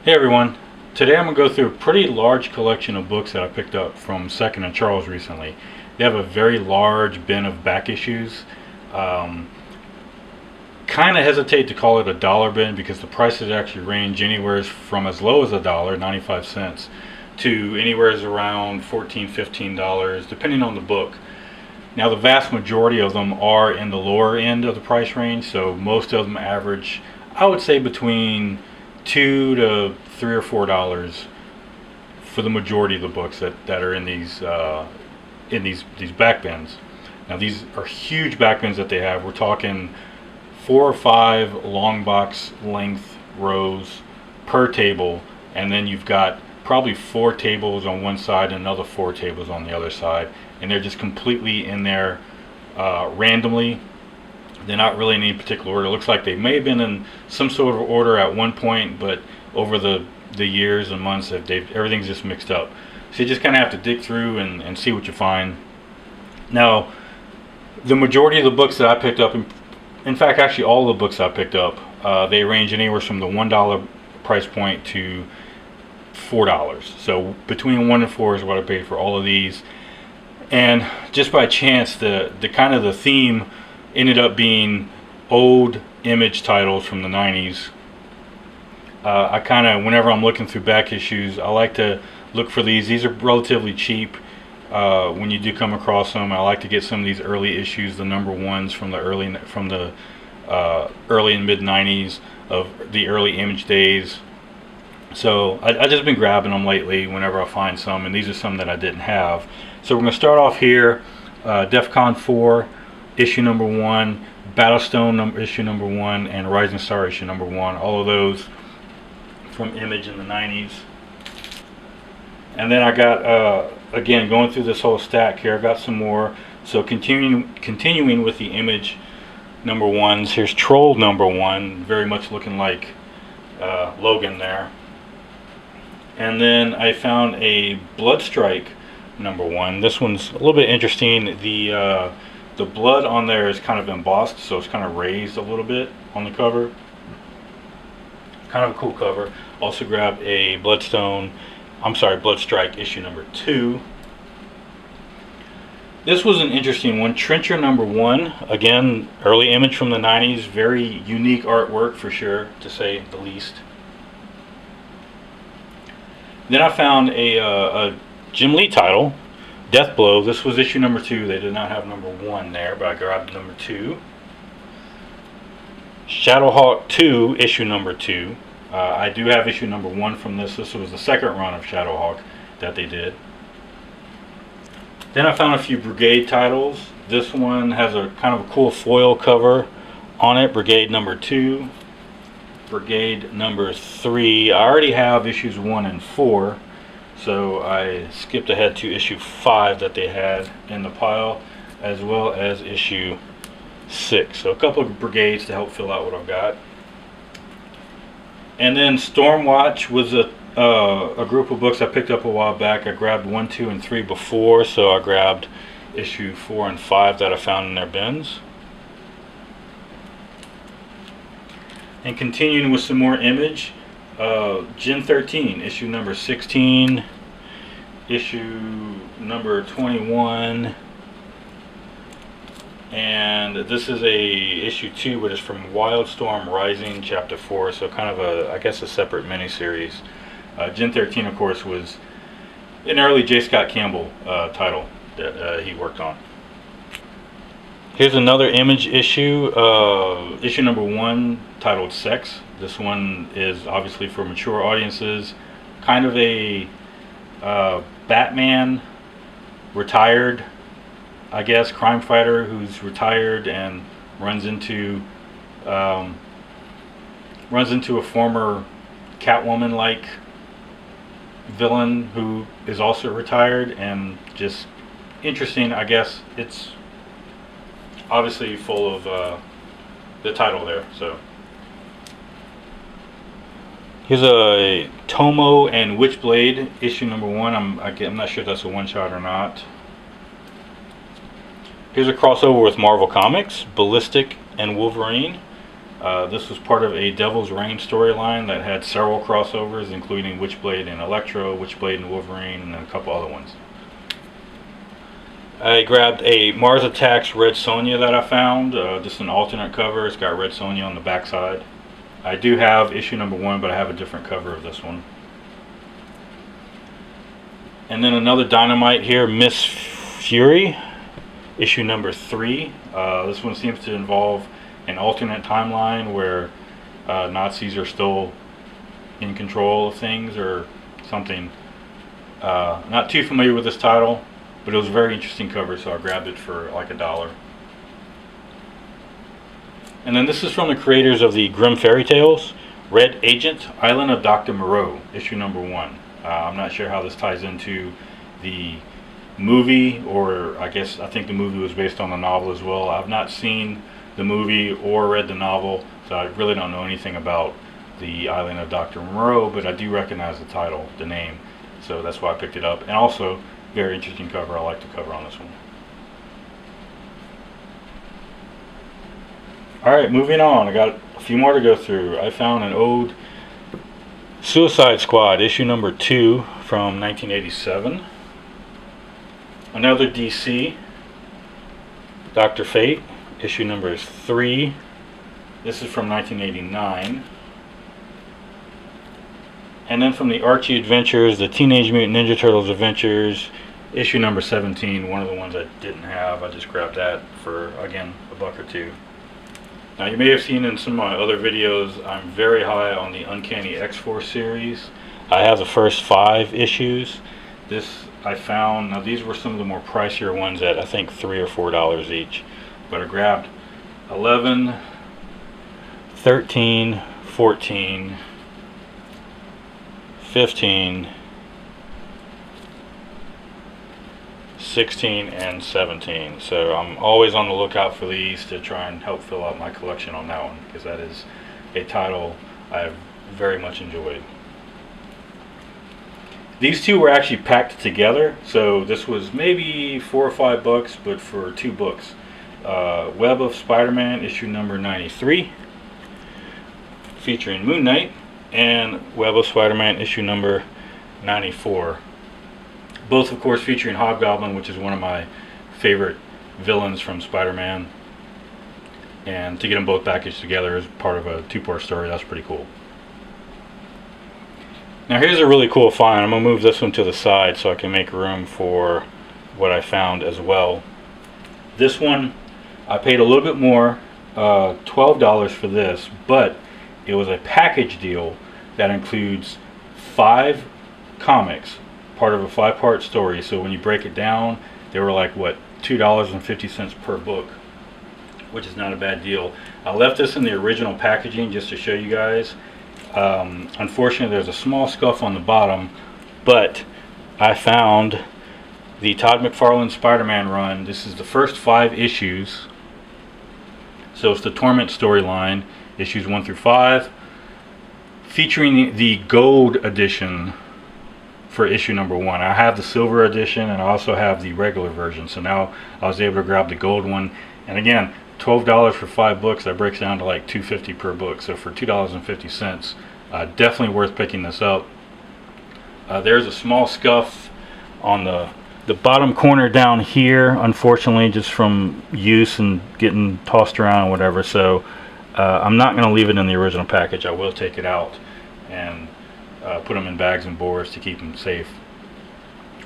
Hey everyone, today I'm going to go through a pretty large collection of books that I picked up from Second and Charles recently. They have a very large bin of back issues. Kind of hesitate to call it a dollar bin because the prices actually range anywhere from as low as $1.95 to anywhere around $14, $15 depending on the book. Now the vast majority of them are in the lower end of the price range, so most of them average, I would say, between $2 to $3 or $4 for the majority of the books that are in these back bins. Now these are huge back bins that they have. We're talking 4 or 5 long box length rows per table, and then you've got probably 4 tables on one side and another 4 tables on the other side, and they're just completely in there randomly. They're not really in any particular order. It looks like they may have been in some sort of order at one point, but over the years and months, everything's just mixed up. So you just kind of have to dig through and see what you find. Now, the majority of the books that I picked up, in fact, actually all the books I picked up, they range anywhere from the $1 price point to $4. So between $1 and $4 is what I paid for all of these. And just by chance, the kind of the theme ended up being old Image titles from the 90s. I kind of, whenever I'm looking through back issues, I like to look for these. These are relatively cheap when you do come across them. I like to get some of these early issues, the number ones from the early and mid 90s of the early Image days. So I just been grabbing them lately whenever I find some, and these are some that I didn't have. So we're going to start off here, DEFCON 4 issue number 1, Battlestone issue number 1, and Rising Star issue number 1. All of those from Image in the 90s. And then I got, again, going through this whole stack here, I got some more. So continuing with the Image number 1s, here's Troll number 1, very much looking like Logan there. And then I found a Bloodstrike number 1. This one's a little bit interesting. The blood on there is kind of embossed, so it's kind of raised a little bit on the cover. Kind of a cool cover. Also grabbed a Bloodstrike issue number 2. This was an interesting one. Trencher number 1. Again, early Image from the 90s. Very unique artwork for sure, to say the least. Then I found a Jim Lee title, Death Blow. This was issue number 2. They did not have number 1 there, but I grabbed number 2. Shadowhawk 2, issue number 2. I do have issue number 1 from this. This was the second run of Shadowhawk that they did. Then I found a few Brigade titles. This one has a kind of a cool foil cover on it. Brigade number 2. Brigade number 3. I already have issues 1 and 4. So I skipped ahead to issue 5 that they had in the pile, as well as issue 6. So a couple of Brigades to help fill out what I've got. And then Stormwatch was a group of books I picked up a while back. I grabbed 1, 2, and 3 before, so I grabbed issue 4 and 5 that I found in their bins. And continuing with some more Image. Gen 13, issue number 16, issue number 21, and this is a issue 2, but it's from Wildstorm Rising, chapter 4, so kind of a, I guess, a separate mini-series. Gen 13, of course, was an early J. Scott Campbell title that he worked on. Here's another Image issue, issue number 1, titled Sex. This one is obviously for mature audiences. Kind of a Batman, retired, I guess, crime fighter who's retired and runs into a former Catwoman-like villain who is also retired, and just interesting. I guess it's obviously full of the title there. So here's a Tomo and Witchblade issue number 1. I'm not sure if that's a one-shot or not. Here's a crossover with Marvel Comics, Ballistic and Wolverine. This was part of a Devil's Reign storyline that had several crossovers, including Witchblade and Electro, Witchblade and Wolverine, and then a couple other ones. I grabbed a Mars Attacks Red Sonja that I found. Just an alternate cover. It's got Red Sonja on the back side. I do have issue number 1, but I have a different cover of this one. And then another Dynamite here, Miss Fury, issue number 3. This one seems to involve an alternate timeline where Nazis are still in control of things or something. Not too familiar with this title, but it was a very interesting cover, so I grabbed it for like $1. And then this is from the creators of the Grimm Fairy Tales, Red Agent, Island of Dr. Moreau, issue number 1. I'm not sure how this ties into the movie, or I think the movie was based on the novel as well. I've not seen the movie or read the novel, so I really don't know anything about the Island of Dr. Moreau, but I do recognize the title, the name, so that's why I picked it up. And also, very interesting cover. I like the cover on this one. Alright, moving on. I got a few more to go through. I found an old Suicide Squad, issue number 2 from 1987. Another DC, Dr. Fate, issue number 3. This is from 1989. And then from the Archie Adventures, the Teenage Mutant Ninja Turtles Adventures, issue number 17. One of the ones I didn't have. I just grabbed that for, again, $1 or $2. Now, you may have seen in some of my other videos, I'm very high on the Uncanny X-Force series. I have the first 5 issues. This I found, now these were some of the more pricier ones at I think $3 or $4 each. But I grabbed 11, 13, 14, 15, 16, and 17. So I'm always on the lookout for these to try and help fill out my collection on that one, because that is a title I've very much enjoyed. These two were actually packed together, so this was maybe $4 or $5, but for 2 books. Web of Spider-Man, issue number 93, featuring Moon Knight, and Web of Spider-Man, issue number 94. Both, of course, featuring Hobgoblin, which is one of my favorite villains from Spider-Man. And to get them both packaged together as part of a 2-part story, that's pretty cool. Now here's a really cool find. I'm going to move this one to the side so I can make room for what I found as well. This one, I paid a little bit more, $12 for this, but it was a package deal that includes 5 comics, part of a 5-part story. So when you break it down, they were like, what, $2.50 per book, which is not a bad deal. I left this in the original packaging just to show you guys. Unfortunately, there's a small scuff on the bottom, but I found the Todd McFarlane Spider-Man run. This is the first 5 issues. So it's the Torment storyline, issues 1 through 5, featuring the gold edition for issue number 1. I have the silver edition, and I also have the regular version. So now I was able to grab the gold one. And again, $12 for 5 books, that breaks down to like $2.50 per book. So for $2.50, definitely worth picking this up. There's a small scuff on the bottom corner down here, unfortunately, just from use and getting tossed around and whatever. So I'm not going to leave it in the original package. I will take it out and put them in bags and boards to keep them safe.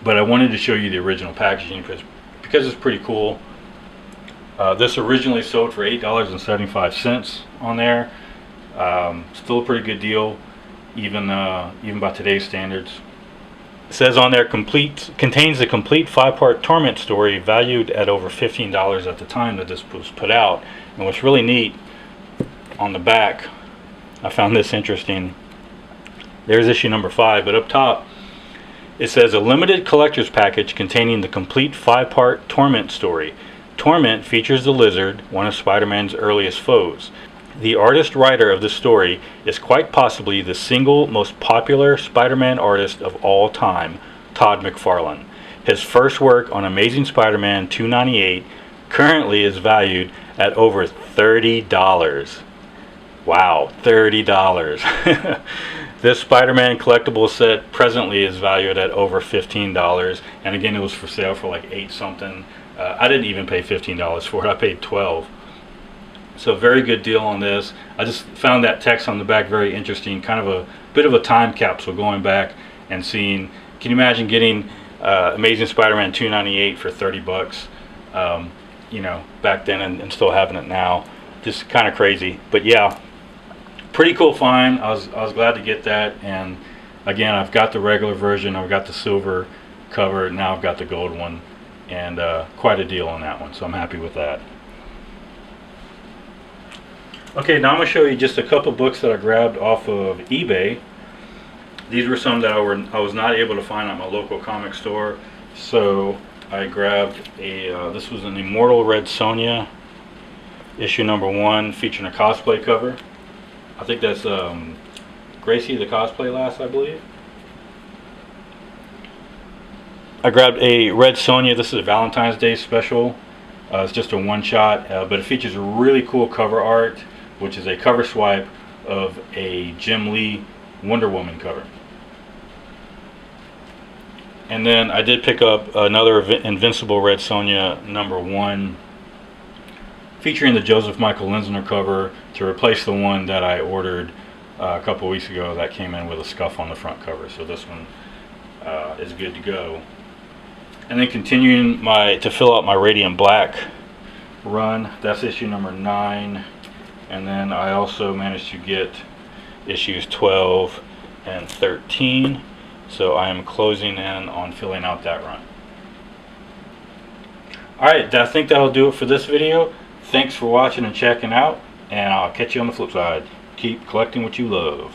But I wanted to show you the original packaging because it's pretty cool. This originally sold for $8.75 on there. Still a pretty good deal, even by today's standards. It says on there, contains the complete 5-part Torment story, valued at over $15 at the time that this was put out. And what's really neat, on the back, I found this interesting. There's issue number 5, but up top it says a limited collector's package containing the complete 5-part Torment story. Torment features the Lizard, one of Spider-Man's earliest foes. The artist-writer of this story is quite possibly the single most popular Spider-Man artist of all time, Todd McFarlane. His first work on Amazing Spider-Man 298 currently is valued at over $30. Wow, $30. This Spider-Man collectible set presently is valued at over $15, and again, it was for sale for like 8 something. I didn't even pay $15 for it. I paid 12. So very good deal on this. I just found that text on the back very interesting, kind of a bit of a time capsule going back and seeing. Can you imagine getting Amazing Spider-Man 298 for 30 bucks? You know, back then, and still having it now. Just kind of crazy. But yeah, pretty cool find. I was glad to get that. And again, I've got the regular version. I've got the silver cover. Now I've got the gold one, and quite a deal on that one. So I'm happy with that. Okay, now I'm going to show you just a couple books that I grabbed off of eBay. These were some that I was not able to find at my local comic store, so I grabbed this was an Immortal Red Sonja, issue number 1, featuring a cosplay cover. I think that's Gracie the Cosplay Lass, I believe. I grabbed a Red Sonja. This is a Valentine's Day special. It's just a one-shot, but it features a really cool cover art, which is a cover swipe of a Jim Lee Wonder Woman cover. And then I did pick up another Invincible Red Sonja number 1, featuring the Joseph Michael Linsner cover to replace the one that I ordered a couple weeks ago that came in with a scuff on the front cover. So this one is good to go. And then continuing to fill out my Radiant Black run, that's issue number 9. And then I also managed to get issues 12 and 13. So I am closing in on filling out that run. Alright, I think that'll do it for this video. Thanks for watching and checking out, and I'll catch you on the flip side. Keep collecting what you love.